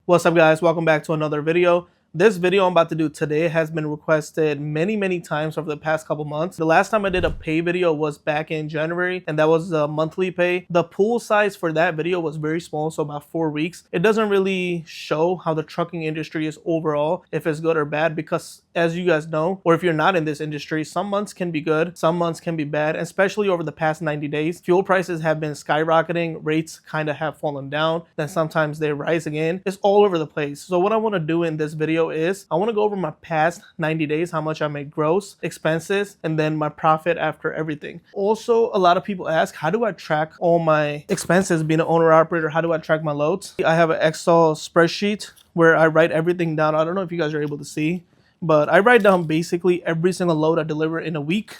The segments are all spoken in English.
What's up, guys? Welcome back to another video. This video I'm about to do today has been requested many times over the past couple months. The last time I did a pay video was back in January, and that was a monthly pay. The pool size for that video was very small, so about 4 weeks. It doesn't really show how the trucking industry is overall, if it's good or bad, because as you guys know, or if you're not in this industry, some months can be good, some months can be bad, especially over the past 90 days. Fuel prices have been skyrocketing, rates kind of have fallen down, then sometimes they rise again. It's all over the place. So what I want to do in this video is I want to go over my past 90 days, how much I make gross, expenses, and then my profit after everything. Also, a lot of people ask, how do I track all my expenses being an owner operator? How do I track my loads? I have an Excel spreadsheet where I write everything down. I don't know if you guys are able to see, but I write down basically every single load I deliver in a week,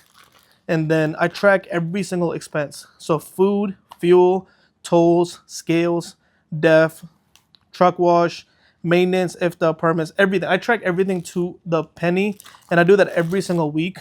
and then I track every single expense. So food, fuel, tolls, scales, def, truck wash, maintenance, IFTA, permits, everything. I track everything to the penny, and I do that every single week.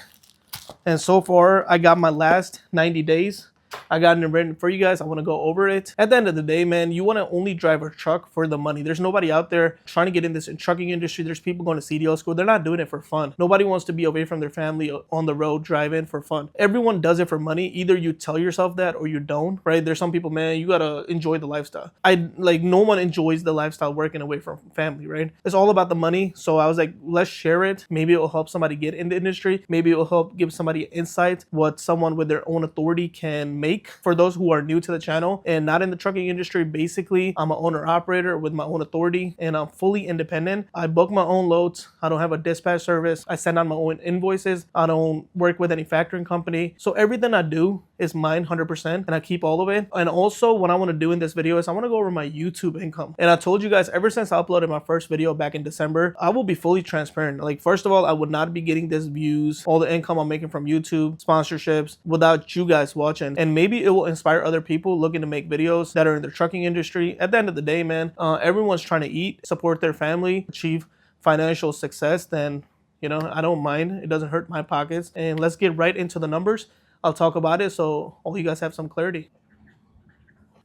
And so far, I got my last 90 days. I got it written for you guys. I want to go over it. At the end of the day, man, you want to only drive a truck for the money. There's nobody out there trying to get in this trucking industry. There's people going to CDL school. They're not doing it for fun. Nobody wants to be away from their family on the road driving for fun. Everyone does it for money. Either you tell yourself that or you don't, right? There's some people, man, you got to enjoy the lifestyle. No one enjoys the lifestyle working away from family, right? It's all about the money. So I was like, let's share it. Maybe it will help somebody get in the industry. Maybe it will help give somebody insight what someone with their own authority can make. For those who are new to the channel and not in the trucking industry, basically I'm an owner operator with my own authority and I'm fully independent. I book my own loads. I don't have a dispatch service. I send out my own invoices. I don't work with any factoring company. So everything I do is mine 100%, and I keep all of it. And also what I want to do in this video is I want to go over my YouTube income. And I told you guys ever since I uploaded my first video back in December, I will be fully transparent. Like, first of all, I would not be getting this views, all the income I'm making from YouTube, sponsorships, without you guys watching. And maybe it will inspire other people looking to make videos that are in the trucking industry. At the end of the day, man, everyone's trying to eat, support their family, achieve financial success. Then, you know, I don't mind. It doesn't hurt my pockets. And let's get right into the numbers. I'll talk about it so all you guys have some clarity.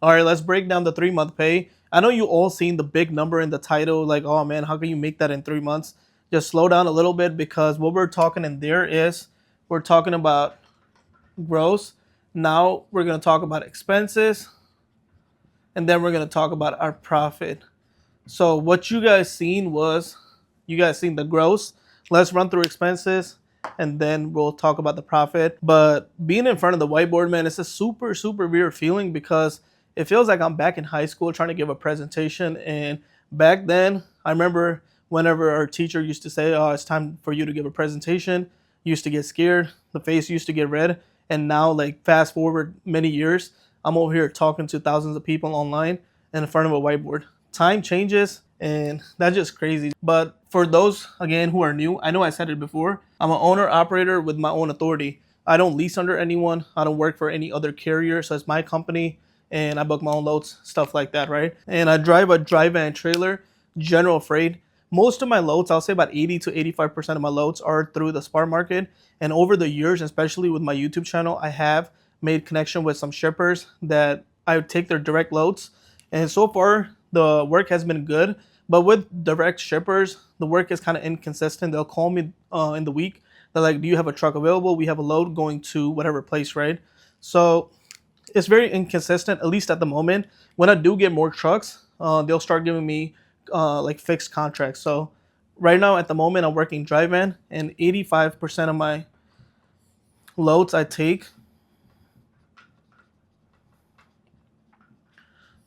All right, let's break down the 3-month pay. I know you all seen the big number in the title, like, oh man, how can you make that in 3 months? Just slow down a little bit, because what we're talking in there is we're talking about gross. Now we're going to talk about expenses, and then we're going to talk about our profit. So what you guys seen was, you guys seen the gross. Let's run through expenses, and then we'll talk about the profit. But being in front of the whiteboard, man, it's a super weird feeling, because it feels like I'm back in high school trying to give a presentation. And back then, I remember whenever our teacher used to say, oh, it's time for you to give a presentation, you used to get scared. The face used to get red. And now, like, fast forward many years, I'm over here talking to thousands of people online and in front of a whiteboard. Time changes, and that's just crazy. But for those, again, who are new, I know I said it before, I'm an owner operator with my own authority. I don't lease under anyone. I don't work for any other carrier. So it's my company, and I book my own loads, stuff like that, right? And I drive a dry van trailer, general freight. Most of my loads, I'll say about 80 to 85% of my loads are through the spot market. And over the years, especially with my YouTube channel, I have made connection with some shippers that I would take their direct loads. And so far, the work has been good. But with direct shippers, the work is kind of inconsistent. They'll call me in the week. They're like, do you have a truck available? We have a load going to whatever place, right? So it's very inconsistent, at least at the moment. When I do get more trucks, they'll start giving me like fixed contracts. So right now at the moment I'm working dry van, and 85% of my loads I take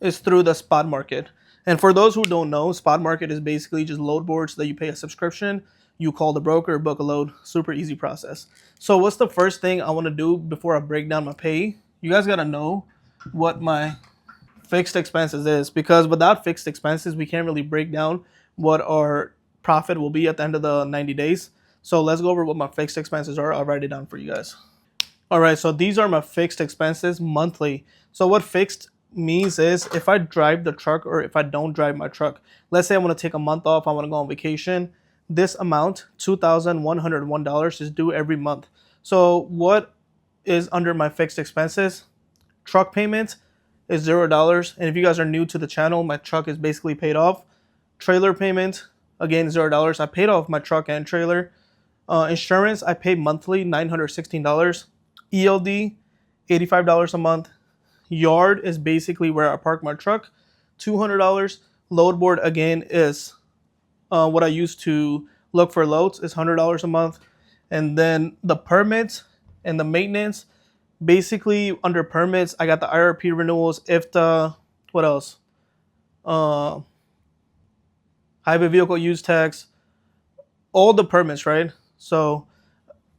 is through the spot market. And for those who don't know, spot market is basically just load boards that you pay a subscription, you call the broker, book a load, super easy process. So what's the first thing I want to do before I break down my pay? You guys got to know what my fixed expenses is, because without fixed expenses, we can't really break down what our profit will be at the end of the 90 days. So let's go over what my fixed expenses are. I'll write it down for you guys. All right, so these are my fixed expenses monthly. So what fixed means is if I drive the truck or if I don't drive my truck. Let's say I want to take a month off, I want to go on vacation. This amount, $2,101, is due every month. So what is under my fixed expenses? Truck payments is $0. And if you guys are new to the channel, my truck is basically paid off. Trailer payment, again, $0. I paid off my truck and trailer. Insurance, I pay monthly, $916. ELD, $85 a month. Yard is basically where I park my truck, $200. Load board, again, is what I use to look for loads, is $100 a month. And then the permits and the maintenance, basically under permits, I got the IRP renewals, what else? Highway vehicle use tax, all the permits, right? So,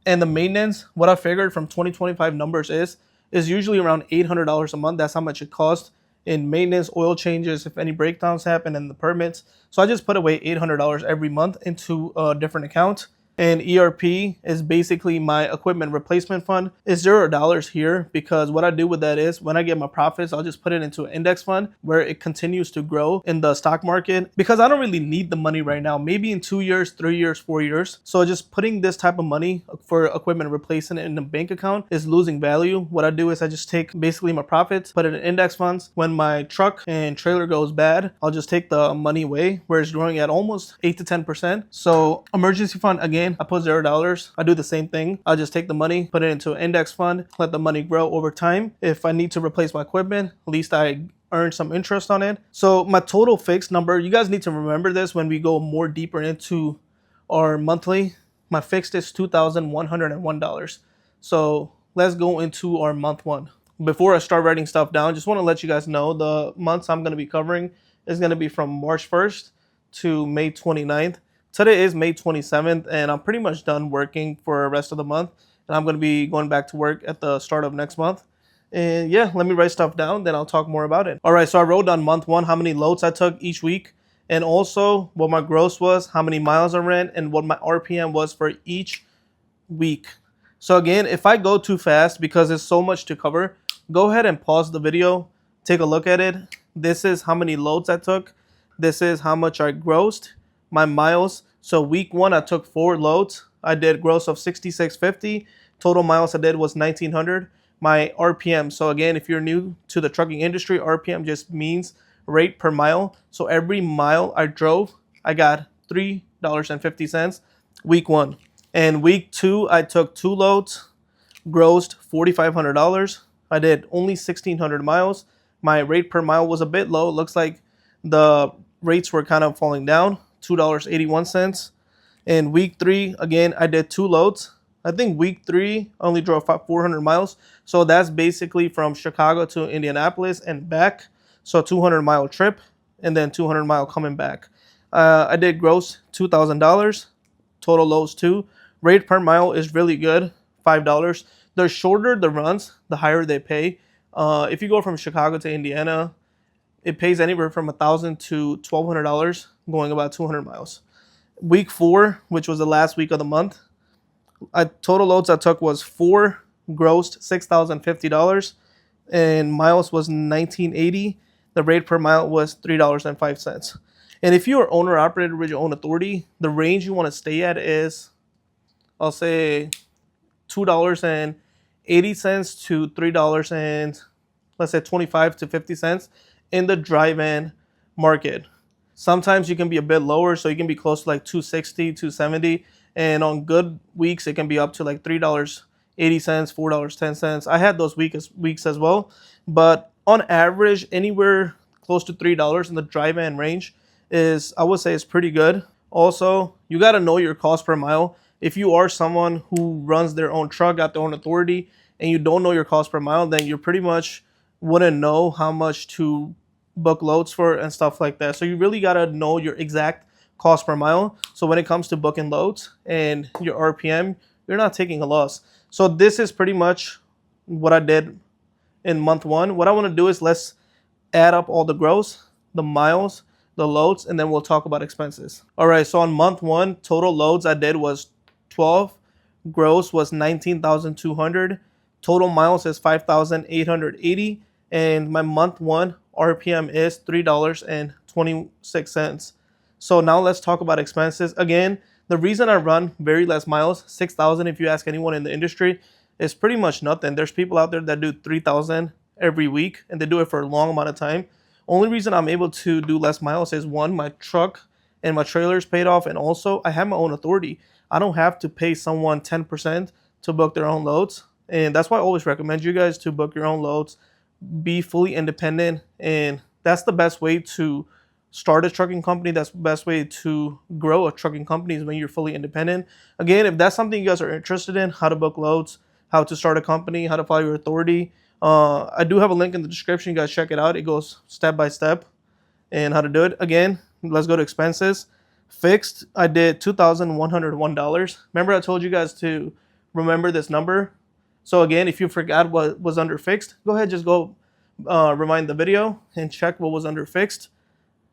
and the maintenance, what I figured from 2025 numbers is usually around $800 a month. That's how much it costs in maintenance, oil changes, if any breakdowns happen, and the permits. So I just put away $800 every month into a different account. And ERP is basically my equipment replacement fund. It's $0 here because what I do with that is when I get my profits, I'll just put it into an index fund where it continues to grow in the stock market because I don't really need the money right now. Maybe in 2 years, 3 years, 4 years. So just putting this type of money for equipment replacement in a bank account is losing value. What I do is I just take basically my profits, put it in index funds. When my truck and trailer goes bad, I'll just take the money away where it's growing at almost 8 to 10%. So emergency fund, again, I put $0. I do the same thing. I'll just take the money, put it into an index fund, let the money grow over time. If I need to replace my equipment, at least I earn some interest on it. So my total fixed number, you guys need to remember this when we go more deeper into our monthly. My fixed is $2,101. So let's go into our month one. Before I start writing stuff down, just want to let you guys know the months I'm going to be covering is going to be from March 1st to May 29th. Today is May 27th, and I'm pretty much done working for the rest of the month. And I'm going to be going back to work at the start of next month. And yeah, let me write stuff down, then I'll talk more about it. All right, so I wrote down month one, how many loads I took each week, and also what my gross was, how many miles I ran, and what my RPM was for each week. So again, if I go too fast because there's so much to cover, go ahead and pause the video, take a look at it. This is how many loads I took. This is how much I grossed, my miles. So week one, I took 4 loads. I did gross of 6,650. Total miles I did was 1,900. My RPM. So again, if you're new to the trucking industry, RPM just means rate per mile. So every mile I drove, I got $3.50 week one. And week two, I took 2 loads, grossed $4,500. I did only 1,600 miles. My rate per mile was a bit low. It looks like the rates were kind of falling down, $2.81. In week three, again, I did 2 loads. I think week 3 I only drove 400 miles. So that's basically from Chicago to Indianapolis and back. So 200-mile trip and then 200-mile coming back. I did gross $2,000. Total loads 2. Rate per mile is really good, $5. The shorter the runs, the higher they pay. If you go from Chicago to Indiana, it pays anywhere from $1,000 to $1,200, going about 200 miles. Week 4, which was the last week of the month, total loads I took was 4, grossed $6,050, and miles was 1,980. The rate per mile was $3.05. And if you are owner operator with your own authority, the range you want to stay at is, I'll say, $2.80 to $3 and let's say 25 to 50 cents in the dry van market. Sometimes you can be a bit lower, so you can be close to like 260, 270, and on good weeks it can be up to like $3.80, $4.10. I had those weeks as well, but on average, anywhere close to $3 in the dry van range is, I would say, is pretty good. Also, you got to know your cost per mile. If you are someone who runs their own truck, got their own authority, and you don't know your cost per mile, then you pretty much wouldn't know how much to book loads for and stuff like that. So you really got to know your exact cost per mile. So when it comes to booking loads and your RPM, you're not taking a loss. So this is pretty much what I did in month 1. What I want to do is let's add up all the gross, the miles, the loads, and then we'll talk about expenses. All right, so on month 1, total loads I did was 12. Gross was 19,200. Total miles is 5,880. And my month 1 RPM is $3.26. So now let's talk about expenses. Again, the reason I run very less miles, 6,000 if you ask anyone in the industry, is pretty much nothing. There's people out there that do 3,000 every week and they do it for a long amount of time. Only reason I'm able to do less miles is 1, my truck and my trailer's paid off. And also I have my own authority. I don't have to pay someone 10% to book their own loads. And that's why I always recommend you guys to book your own loads, be fully independent. And that's the best way to start a trucking company. That's the best way to grow a trucking company, is when you're fully independent. Again, if that's something you guys are interested in, how to book loads, how to start a company, how to follow your authority, I do have a link in the description. You guys check it out. It goes step by step and how to do it. Again, let's go to expenses. Fixed, I did $2,101. Remember I told you guys to remember this number. So again, if you forgot what was under fixed, go ahead, just go rewind the video and check what was under fixed.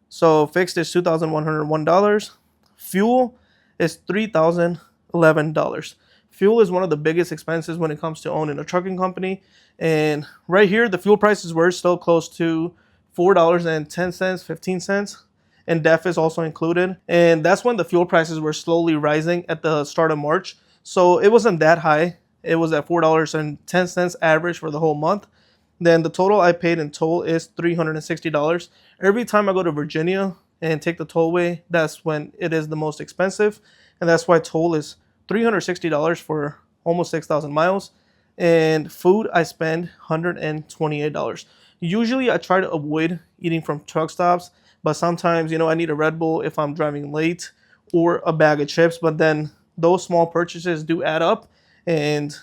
So fixed is $2,101. Fuel is $3,011. Fuel is one of the biggest expenses when it comes to owning a trucking company. And right here, the fuel prices were still close to $4.10, 15 cents. And DEF is also included. And that's when the fuel prices were slowly rising at the start of March. So it wasn't that high. It was at $4.10 average for the whole month. Then the total I paid in toll is $360. Every time I go to Virginia and take the tollway, that's when it is the most expensive. And that's why toll is $360 for almost 6,000 miles. And food, I spend $128. Usually I try to avoid eating from truck stops, but sometimes, I need a Red Bull if I'm driving late, or a bag of chips. But then those small purchases do add up, and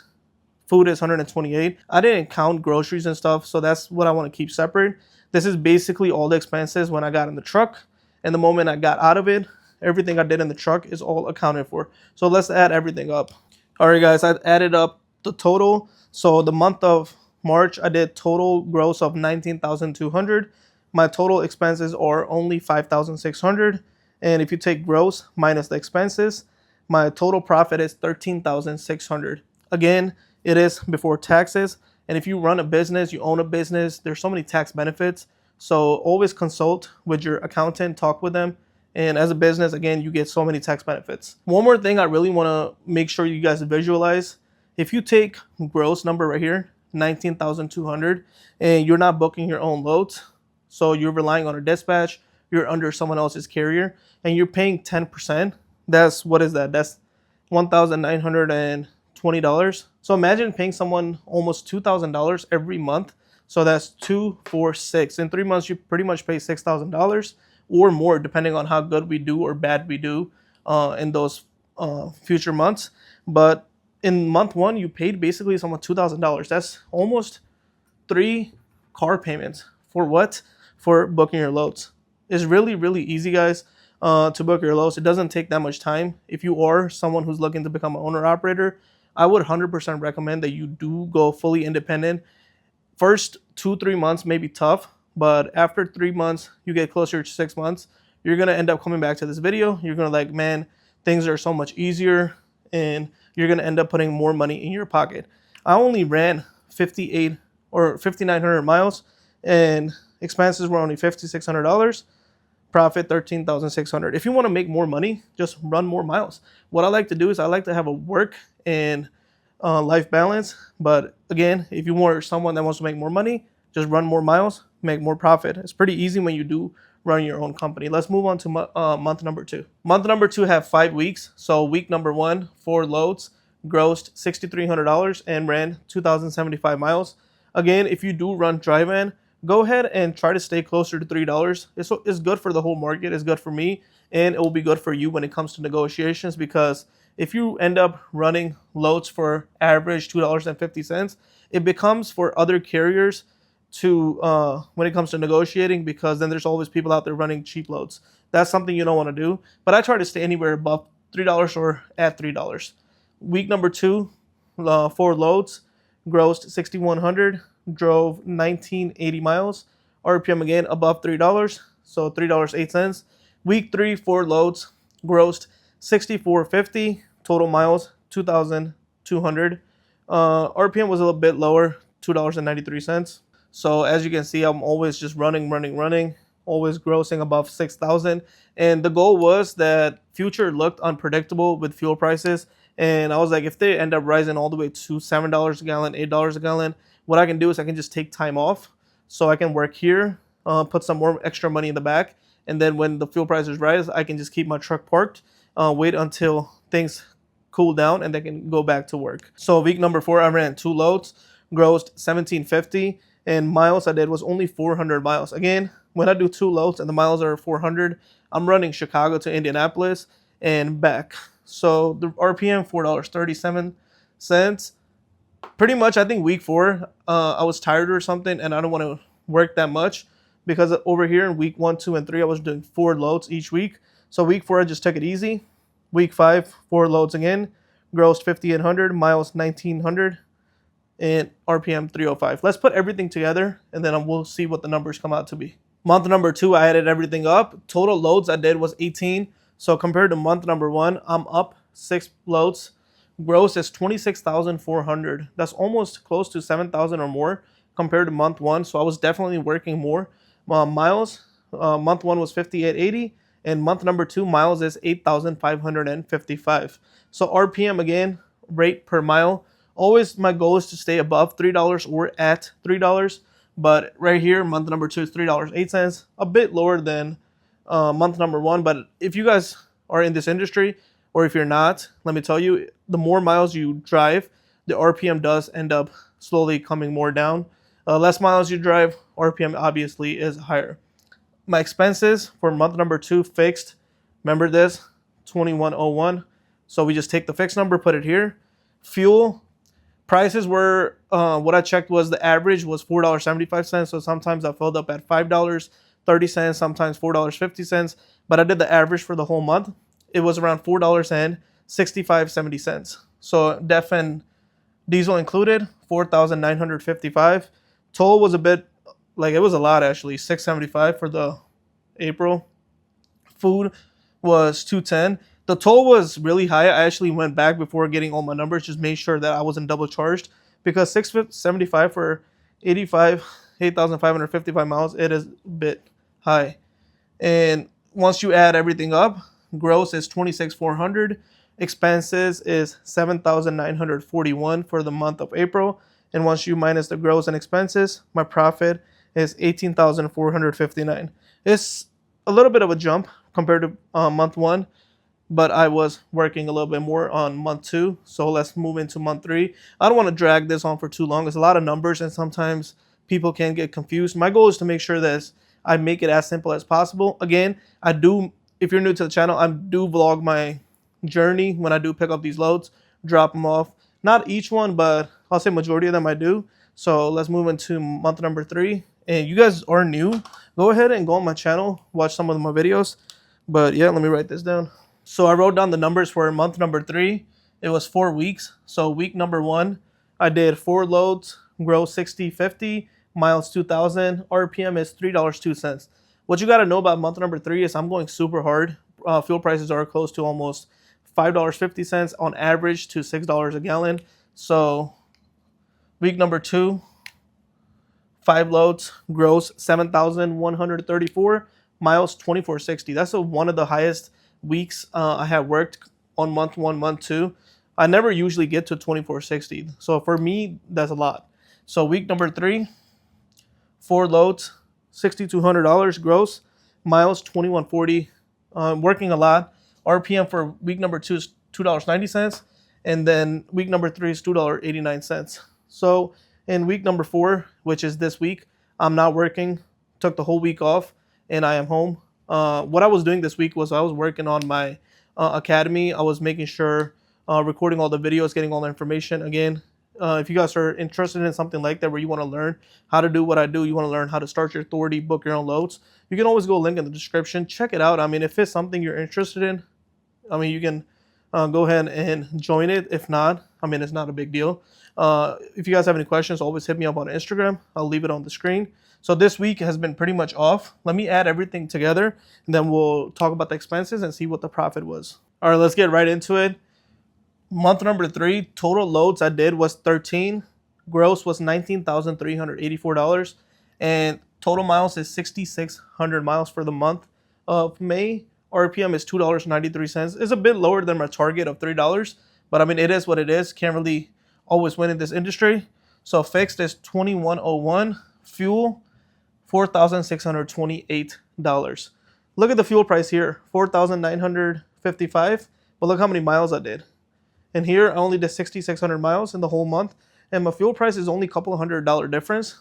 food is $128. I didn't count groceries and stuff, so that's what I want to keep separate. This is basically all the expenses when I got in the truck. And the moment I got out of it, everything I did in the truck is all accounted for. So let's add everything up. All right, guys, I added up the total. So the month of March, I did total gross of $19,200. My total expenses are only $5,600. And if you take gross minus the expenses, my total profit is $13,600. Again, it is before taxes. And if you run a business, you own a business, there's so many tax benefits. So always consult with your accountant, talk with them. And as a business, again, you get so many tax benefits. One more thing I really want to make sure you guys visualize. If you take gross number right here, 19,200, and you're not booking your own loads, so you're relying on a dispatch, you're under someone else's carrier, and you're paying 10%, that's, what is that? That's $1,920. So imagine paying someone almost $2,000 every month. So that's 2, 4, 6. In 3 months, you pretty much pay $6,000 or more, depending on how good we do or bad we do in those future months. But in month one, you paid basically someone $2,000. That's almost 3 car payments. For what? For booking your loads. It's really, really easy, guys, to book your loads. It doesn't take that much time. If you are someone who's looking to become an owner-operator, I would 100% recommend that you do go fully independent. First 2-3 months may be tough, but after 3 months, you get closer to 6 months, you're going to end up coming back to this video. You're going to like, man, things are so much easier, and you're going to end up putting more money in your pocket. I only ran 58 or 5,900 miles, and expenses were only $5,600. Profit $13,600. If you want to make more money, just run more miles. What I like to do is I like to have a work and life balance. But again, if you are someone that wants to make more money, just run more miles, make more profit. It's pretty easy when you do run your own company. Let's move on to month number 2. Month number 2 have 5 weeks. So week number 1, 4 loads, grossed $6,300 and ran 2,075 miles. Again, if you do run dry van, go ahead and try to stay closer to $3. It's good for the whole market. It's good for me, and it will be good for you when it comes to negotiations, because if you end up running loads for average $2.50, it becomes for other carriers to when it comes to negotiating, because then there's always people out there running cheap loads. That's something you don't want to do. But I try to stay anywhere above $3 or at $3. Week number 2, 4 loads, grossed $6,100. Drove 1,980 miles. RPM again above $3, so $3.08. Week 3, 4 loads, grossed $6,450. Total miles 2,200. RPM was a little bit lower, $2.93. So as you can see, I'm always just running, always grossing above 6,000. And the goal was that future looked unpredictable with fuel prices. And I was like, if they end up rising all the way to $7 a gallon, $8 a gallon, what I can do is I can just take time off, so I can work here, put some more extra money in the back, and then when the fuel prices rise, I can just keep my truck parked, wait until things cool down, and they can go back to work. So week number 4, I ran 2 loads, grossed $17.50, and miles I did was only 400 miles. Again, when I do 2 loads and the miles are 400, I'm running Chicago to Indianapolis and back. So the RPM, $4.37. Pretty much, I think week 4, I was tired or something, and I don't want to work that much, because over here in week 1, 2, and 3, I was doing 4 loads each week. So week 4, I just took it easy. Week 5, 4 loads again, grossed 5,800, miles 1,900, and RPM 305. Let's put everything together, and then we'll see what the numbers come out to be. Month number 2, I added everything up. Total loads I did was 18. So compared to month number 1, I'm up 6 loads. Gross is 26,400. That's almost close to 7,000 or more compared to month 1. So I was definitely working more. Miles, month 1 was 5,880, and month number 2 miles is 8,555. So RPM again, rate per mile. Always my goal is to stay above $3 or at $3. But right here, month number 2 is $3.08, a bit lower than month number 1. But if you guys are in this industry, or if you're not, let me tell you, the more miles you drive, the RPM does end up slowly coming more down. Less miles you drive, RPM obviously is higher. My expenses for month number 2 fixed, remember this, 2101. So we just take the fixed number, put it here. Fuel prices were, what I checked was the average was $4.75. So sometimes I filled up at $5.30, sometimes $4.50. But I did the average for the whole month. It was around $4.65.70. So def and diesel included, $4,955. Toll was a bit, like, it was a lot actually, $675 for the April. Food was $210. The toll was really high. I actually went back before getting all my numbers, just made sure that I wasn't double charged, because $675 for 8,555 miles, it is a bit high. And once you add everything up, gross is 26,400. Expenses is 7,941 for the month of April. And once you minus the gross and expenses, my profit is 18,459. It's a little bit of a jump compared to month 1, but I was working a little bit more on month 2. So let's move into month 3. I don't want to drag this on for too long. It's a lot of numbers, and sometimes people can get confused. My goal is to make sure that I make it as simple as possible. Again, I do, if you're new to the channel, I do vlog my journey when I do pick up these loads, drop them off. Not each one, but I'll say majority of them I do. So let's move into month number 3. And you guys are new, go ahead and go on my channel, watch some of my videos. But yeah, let me write this down. So I wrote down the numbers for month number 3. It was 4 weeks. So week number 1, I did 4 loads, gross 60.50, miles 2,000, RPM is $3.02. What you got to know about month number 3 is I'm going super hard. Fuel prices are close to almost $5.50 on average to $6 a gallon. So week number 2, 5 loads, gross 7,134, miles 2,460. That's one of the highest weeks I have worked on month 1, month 2. I never usually get to 2,460. So for me, that's a lot. So week number 3, 4 loads, $6,200 gross, miles 2,140. Working a lot. RPM for week number 2 is $2.90, and then week number 3 is $2.89. So in week number 4, which is this week, I'm not working. Took the whole week off, and I am home. What I was doing this week was I was working on my academy. I was making sure, recording all the videos, getting all the information. Again, if you guys are interested in something like that, where you want to learn how to do what I do, you want to learn how to start your authority, book your own loads, you can always go link in the description. Check it out. I mean, if it's something you're interested in, I mean, you can go ahead and join it. If not, I mean, it's not a big deal. If you guys have any questions, always hit me up on Instagram. I'll leave it on the screen. So this week has been pretty much off. Let me add everything together, and then we'll talk about the expenses and see what the profit was. All right, let's get right into it. Month number 3, total loads I did was 13. Gross was $19,384. And total miles is 6,600 miles for the month of May. RPM is $2.93. It's a bit lower than my target of $3. But I mean, it is what it is. Can't really always win in this industry. So fixed is $21.01. Fuel, $4,628. Look at the fuel price here, 4,955. But look how many miles I did. And here I only did 6,600 miles in the whole month. And my fuel price is only a couple of $100 difference.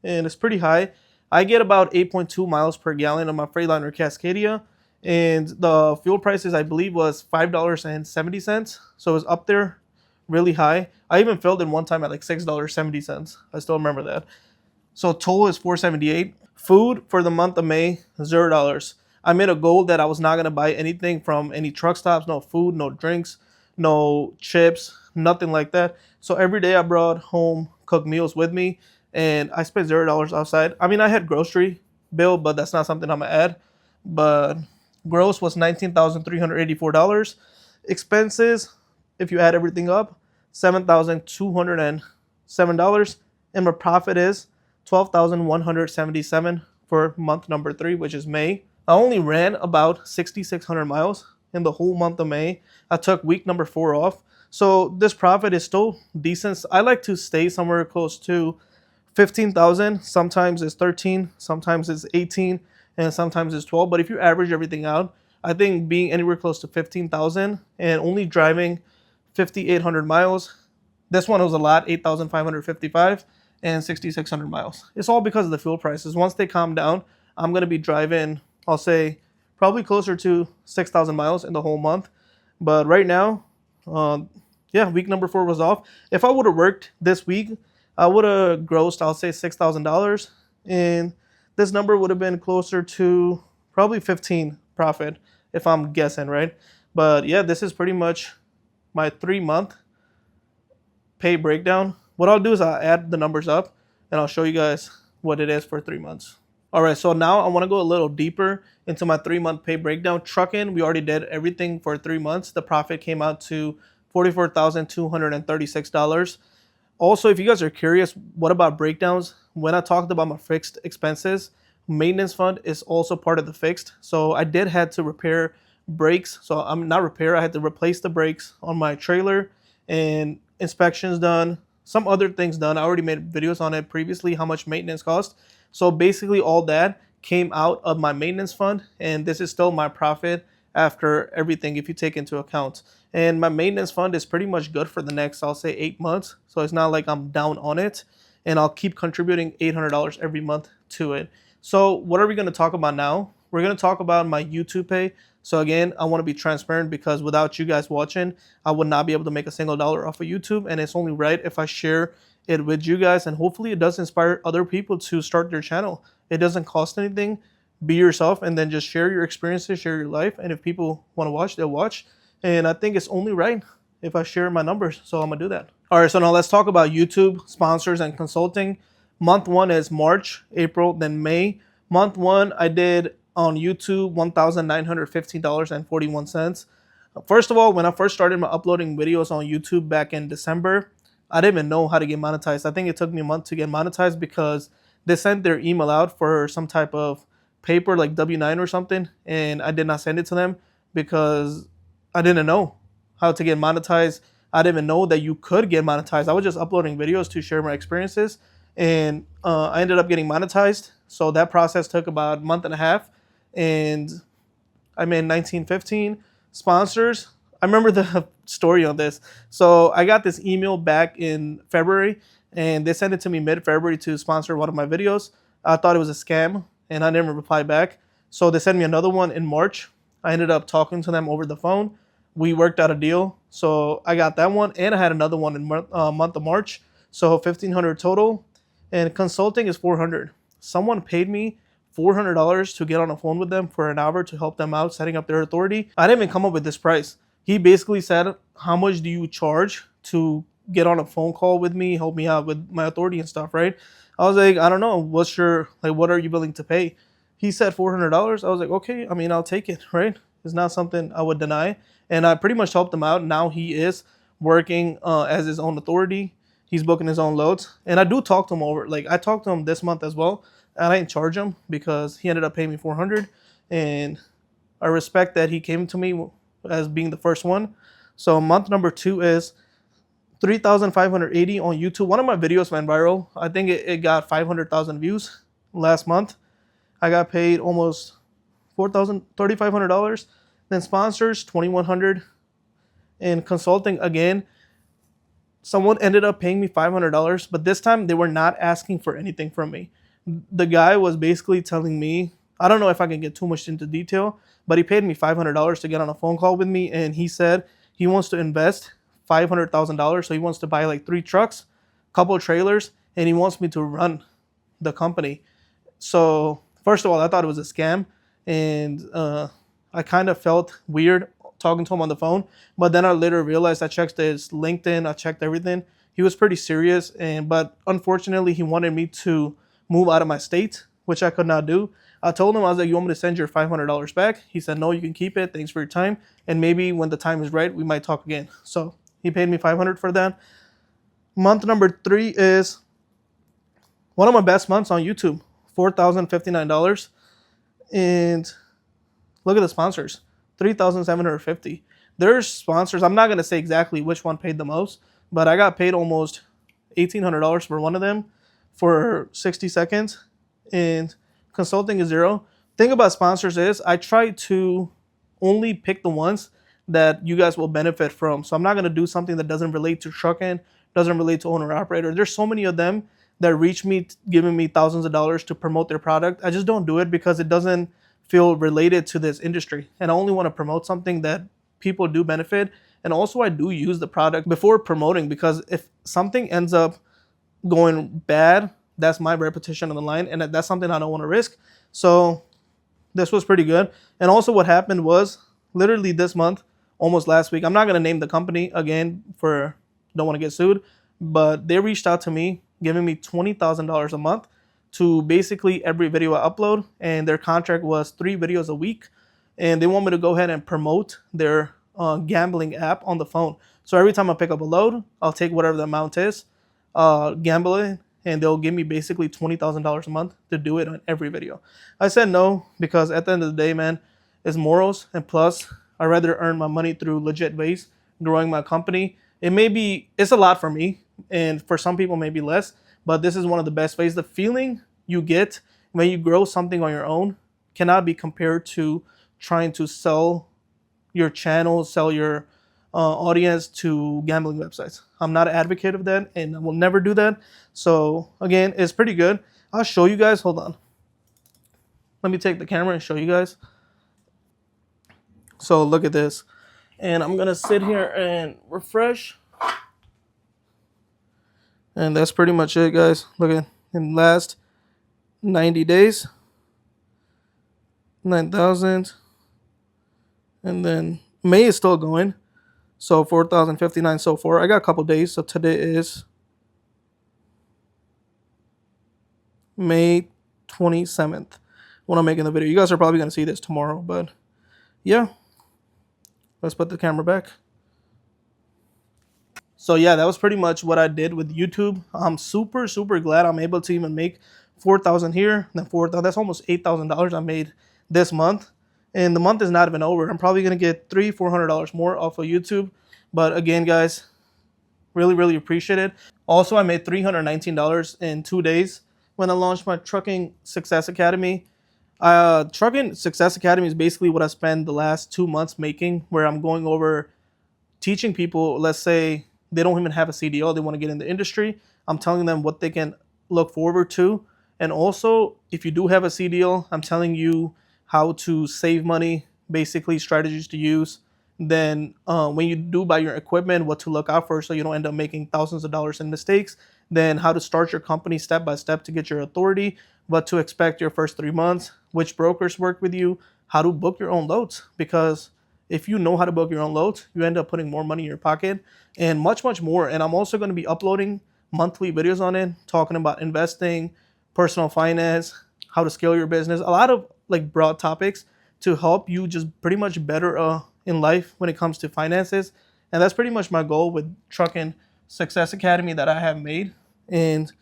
And it's pretty high. I get about 8.2 miles per gallon on my Freightliner Cascadia. And the fuel prices, I believe, was $5.70. So it was up there really high. I even filled in one time at like $6.70. I still remember that. So total is $4.78. Food for the month of May, $0. I made a goal that I was not gonna buy anything from any truck stops, no food, no drinks, no chips, nothing like that. So every day I brought home cooked meals with me, and I spent $0 outside. I mean, I had grocery bill, but that's not something I'm gonna add. But gross was $19,384. Expenses, if you add everything up, $7,207, and my profit is $12,177 for month number 3, which is May. I only ran about 6,600 miles in the whole month of May. I took week number 4 off. So this profit is still decent. I like to stay somewhere close to 15,000. Sometimes it's 13, sometimes it's 18, and sometimes it's 12. But if you average everything out, I think being anywhere close to 15,000 and only driving 5,800 miles, this one was a lot, 8,555 and 6,600 miles. It's all because of the fuel prices. Once they calm down, I'm going to be driving, I'll say, probably closer to 6,000 miles in the whole month. But right now, yeah, week number 4 was off. If I would have worked this week, I would have grossed, I'll say, $6,000. And this number would have been closer to probably 15 profit, if I'm guessing, right? But yeah, this is pretty much my 3-month pay breakdown. What I'll do is I'll add the numbers up and I'll show you guys what it is for 3 months. All right, so now I want to go a little deeper into my 3-month pay breakdown. Trucking, we already did everything for 3 months. The profit came out to $44,236. Also, if you guys are curious, what about breakdowns? When I talked about my fixed expenses, maintenance fund is also part of the fixed. So I did have to repair brakes. So I'm not repair, I had to replace the brakes on my trailer, and inspections done, some other things done. I already made videos on it previously, how much maintenance cost. So basically all that came out of my maintenance fund, and this is still my profit after everything if you take into account. And my maintenance fund is pretty much good for the next, I'll say, 8 months. So it's not like I'm down on it, and I'll keep contributing $800 every month to it. So what are we going to talk about now? We're going to talk about my YouTube pay. So again, I want to be transparent because without you guys watching, I would not be able to make a single dollar off of YouTube. And it's only right if I share it with you guys, and hopefully it does inspire other people to start their channel. It doesn't cost anything. Be yourself and then just share your experiences, share your life. And if people want to watch, they'll watch. And I think it's only right if I share my numbers. So I'm going to do that. All right, so now let's talk about YouTube, sponsors, and consulting. Month 1 is March, April, then May. Month 1, I did on YouTube $1,915.41. First of all, when I first started my uploading videos on YouTube back in December, I didn't even know how to get monetized. I think it took me a month to get monetized because they sent their email out for some type of paper like W-9 or something, and I did not send it to them because I didn't know how to get monetized. I didn't even know that you could get monetized. I was just uploading videos to share my experiences, and I ended up getting monetized. So that process took about a month and a half, and I made $19.15. Sponsors, I remember the story on this. So I got this email back in February, and they sent it to me mid-February to sponsor one of my videos. I thought it was a scam, and I didn't reply back. So they sent me another one in March. I ended up talking to them over the phone. We worked out a deal. So I got that one, and I had another one in month of March. So $1,500 total, and consulting is $400. Someone paid me $400 to get on the phone with them for an hour to help them out setting up their authority. I didn't even come up with this price. He basically said, how much do you charge to get on a phone call with me, help me out with my authority and stuff, right? I was like, I don't know. What are you willing to pay? He said $400. I was like, okay, I mean, I'll take it, right? It's not something I would deny. And I pretty much helped him out. Now he is working as his own authority. He's booking his own loads. And I do talk to him I talked to him this month as well. And I didn't charge him because he ended up paying me $400. And I respect that he came to me as being the first one. So month number 2 is 3,580 on YouTube. One of my videos went viral. I think it got 500,000 views last month. I got paid almost $3,500. Then sponsors, $2,100. And consulting, again, someone ended up paying me $500, but this time they were not asking for anything from me. The guy was basically telling me, I don't know if I can get too much into detail, but he paid me $500 to get on a phone call with me, and he said he wants to invest $500,000. So he wants to buy like 3 trucks, couple of trailers, and he wants me to run the company. So first of all, I thought it was a scam, and I kind of felt weird talking to him on the phone. But then I later realized, I checked his LinkedIn, I checked everything. He was pretty serious, but unfortunately, he wanted me to move out of my state, which I could not do. I told him, I was like, you want me to send your $500 back? He said, no, you can keep it. Thanks for your time. And maybe when the time is right, we might talk again. So he paid me $500 for that. Month number 3 is one of my best months on YouTube, $4,059. And look at the sponsors, $3,750. There's sponsors, I'm not going to say exactly which one paid the most, but I got paid almost $1,800 for one of them for 60 seconds. And consulting is $0. Thing about sponsors is I try to only pick the ones that you guys will benefit from. So I'm not going to do something that doesn't relate to trucking, doesn't relate to owner operator. There's so many of them that reach me giving me thousands of dollars to promote their product. I just don't do it because it doesn't feel related to this industry. And I only want to promote something that people do benefit. And also I do use the product before promoting, because if something ends up going bad, that's my reputation on the line, and that's something I don't want to risk. So this was pretty good. And also what happened was literally this month, almost last week, I'm not going to name the company again for don't want to get sued, but they reached out to me giving me $20,000 a month to basically every video I upload, and their contract was 3 videos a week, and they want me to go ahead and promote their gambling app on the phone. So every time I pick up a load, I'll take whatever the amount is, gamble it, and they'll give me basically $20,000 a month to do it on every video. I said no, because at the end of the day, man, it's morals, and plus I'd rather earn my money through legit ways, growing my company. It's a lot for me, and for some people maybe less, but this is one of the best ways. The feeling you get when you grow something on your own cannot be compared to trying to sell your channel, sell your audience to gambling websites. I'm not an advocate of that, and I will never do that. So again, it's pretty good. I'll show you guys. Hold on. Let me take the camera and show you guys. So look at this. And I'm going to sit here and refresh. And that's pretty much it, guys. Look at in the last 90 days, 9,000. And then May is still going. So 4,059 so far. I got a couple days. So today is May 27th when I'm making the video. You guys are probably going to see this tomorrow, but yeah. Let's put the camera back. So yeah, that was pretty much what I did with YouTube. I'm super, super glad I'm able to even make 4,000 here, then 4,000. That's almost $8,000 I made this month. And the month is not even over. I'm probably going to get $300-$400 more off of YouTube. But again, guys, really, really appreciate it. Also, I made $319 in 2 days when I launched my Trucking Success Academy. Trucking Success Academy is basically what I spent the last 2 months making, where I'm going over teaching people, let's say they don't even have a CDL, they want to get in the industry. I'm telling them what they can look forward to. And also, if you do have a CDL, I'm telling you how to save money, basically strategies to use. Then when you do buy your equipment, what to look out for so you don't end up making thousands of dollars in mistakes. Then how to start your company step by step to get your authority, what to expect your first 3 months, which brokers work with you, how to book your own loads. Because if you know how to book your own loads, you end up putting more money in your pocket, and much, much more. And I'm also going to be uploading monthly videos on it, talking about investing, personal finance, how to scale your business, a lot of like broad topics to help you just pretty much better in life when it comes to finances. And that's pretty much my goal with Trucking Success Academy that I have made. And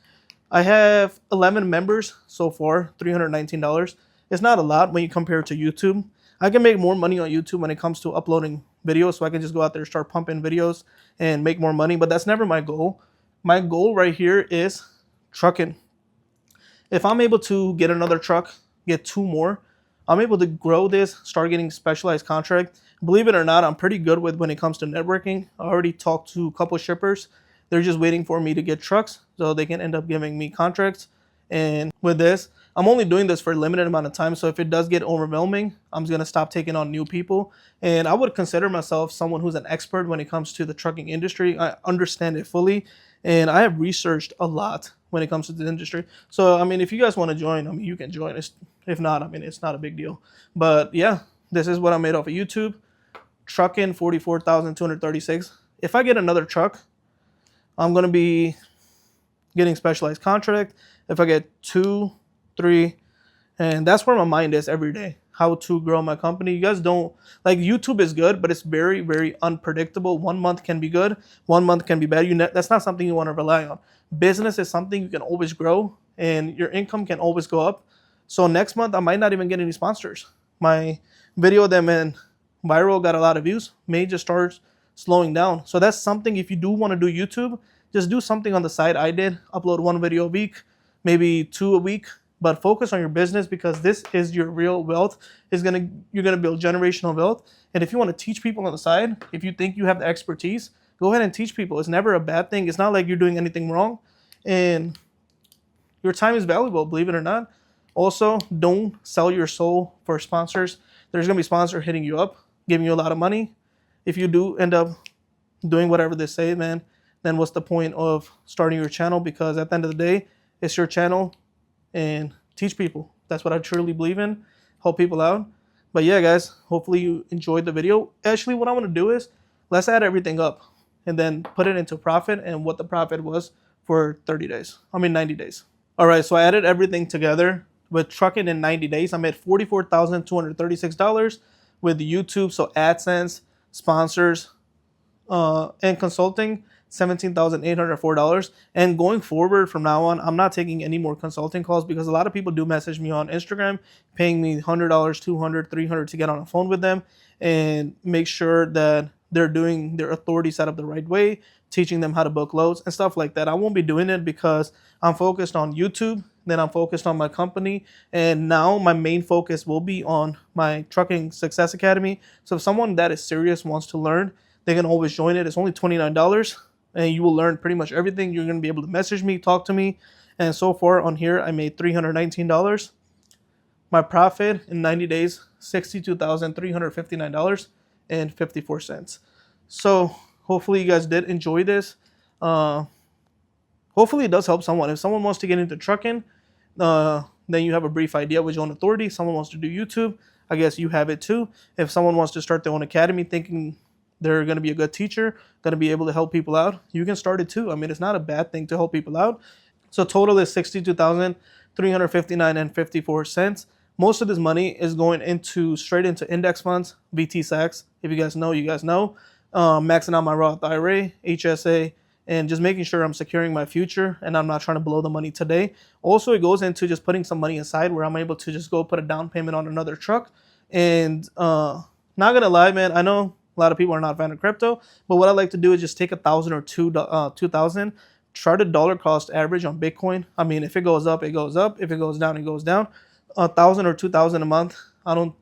I have 11 members so far, $319. It's not a lot when you compare it to YouTube. I can make more money on YouTube when it comes to uploading videos, so I can just go out there and start pumping videos and make more money, but that's never my goal. My goal right here is trucking. If I'm able to get another truck, get 2 more, I'm able to grow this, start getting specialized contract. Believe it or not, I'm pretty good with when it comes to networking. I already talked to a couple shippers. They're just waiting for me to get trucks so they can end up giving me contracts. And with this, I'm only doing this for a limited amount of time. So if it does get overwhelming, I'm going to stop taking on new people. And I would consider myself someone who's an expert when it comes to the trucking industry. I understand it fully. And I have researched a lot when it comes to the industry. So, I mean, if you guys want to join, I mean, you can join. If not, I mean, it's not a big deal. But yeah, this is what I made off of YouTube. Trucking 44,236. If I get another truck, I'm going to be getting specialized contract. If I get 2, 3, and that's where my mind is every day. How to grow my company. You guys don't, like, YouTube is good, but it's very, very unpredictable. 1 month can be good, 1 month can be bad. That's not something you want to rely on. Business is something you can always grow, and your income can always go up. So next month I might not even get any sponsors. My video that went viral, got a lot of views, may just start slowing down. So that's something, if you do want to do YouTube, just do something on the side. I did upload 1 video a week, maybe 2 a week, but focus on your business, because this is your real wealth. You're gonna build generational wealth. And if you want to teach people on the side, if you think you have the expertise, go ahead and teach people. It's never a bad thing. It's not like you're doing anything wrong, and your time is valuable, believe it or not. Also, don't sell your soul for sponsors. There's gonna be sponsors hitting you up, giving you a lot of money. If you do end up doing whatever they say, man, then what's the point of starting your channel? Because at the end of the day, it's your channel, and teach people. That's what I truly believe in. Help people out. But yeah, guys, hopefully you enjoyed the video. Actually, what I want to do is let's add everything up and then put it into profit and what the profit was for 90 days. All right, so I added everything together. With trucking in 90 days, I made $44,236 with YouTube, so AdSense, sponsors, and consulting, $17,804. And going forward from now on, I'm not taking any more consulting calls, because a lot of people do message me on Instagram paying me $100, $200, $300 to get on a phone with them and make sure that they're doing their authority setup the right way, teaching them how to book loads and stuff like that. I won't be doing it because I'm focused on YouTube, then I'm focused on my company, and now my main focus will be on my Trucking Success Academy. So if someone that is serious wants to learn, they can always join it. It's only $29, and you will learn pretty much everything. You're going to be able to message me, talk to me, and so far on here, I made $319. My profit in 90 days, $62,359.54. So hopefully you guys did enjoy this. Hopefully it does help someone. If someone wants to get into trucking, then you have a brief idea with your own authority. Someone wants to do YouTube, I guess you have it too. If someone wants to start their own academy thinking they're going to be a good teacher, going to be able to help people out, you can start it too. I mean, it's not a bad thing to help people out. So total is $62,359.54. Most of this money is going straight into index funds, VT-SAX. If you guys know, you guys know. Maxing out my Roth IRA, HSA, and just making sure I'm securing my future and I'm not trying to blow the money today. Also, it goes into just putting some money aside where I'm able to just go put a down payment on another truck. And not gonna lie, man, I know a lot of people are not a fan of crypto, but what I like to do is just take 1,000 or 2,000, try to dollar cost average on Bitcoin. I mean, if it goes up, it goes up. If it goes down, it goes down. 1,000 or 2,000 a month, I don't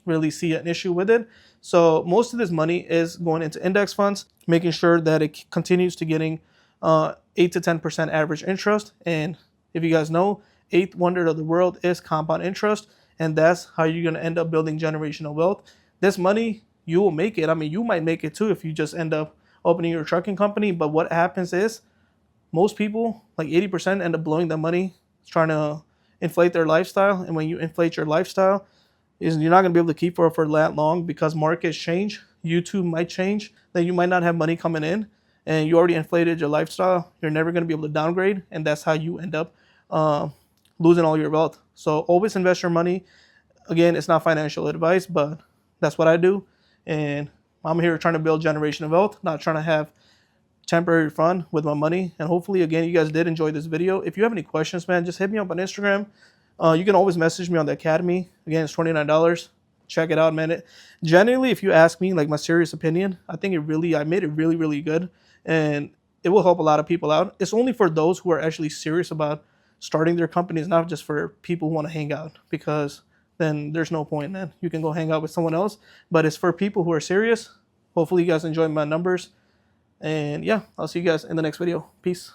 really see an issue with it. So most of this money is going into index funds, making sure that it continues to getting 8 to 10% average interest. And if you guys know, eighth wonder of the world is compound interest, and that's how you're going to end up building generational wealth. This money, you will make it. I mean, you might make it too if you just end up opening your trucking company. But what happens is most people, like 80%, end up blowing that money trying to inflate their lifestyle. And when you inflate your lifestyle, you're not going to be able to keep for that long, because markets change. YouTube might change. Then you might not have money coming in, and you already inflated your lifestyle. You're never going to be able to downgrade, and that's how you end up losing all your wealth. So always invest your money. Again, it's not financial advice, but that's what I do. And I'm here trying to build generational wealth, not trying to have temporary fun with my money. And hopefully, again, you guys did enjoy this video. If you have any questions, man, just hit me up on Instagram. You can always message me on the academy. Again, it's $29. Check it out, man. Generally, if you ask me, like, my serious opinion, I think I made it really, really good, and it will help a lot of people out. It's only for those who are actually serious about starting their companies, not just for people who want to hang out, because then there's no point, man. You can go hang out with someone else. But it's for people who are serious. Hopefully you guys enjoy my numbers. And yeah, I'll see you guys in the next video. Peace.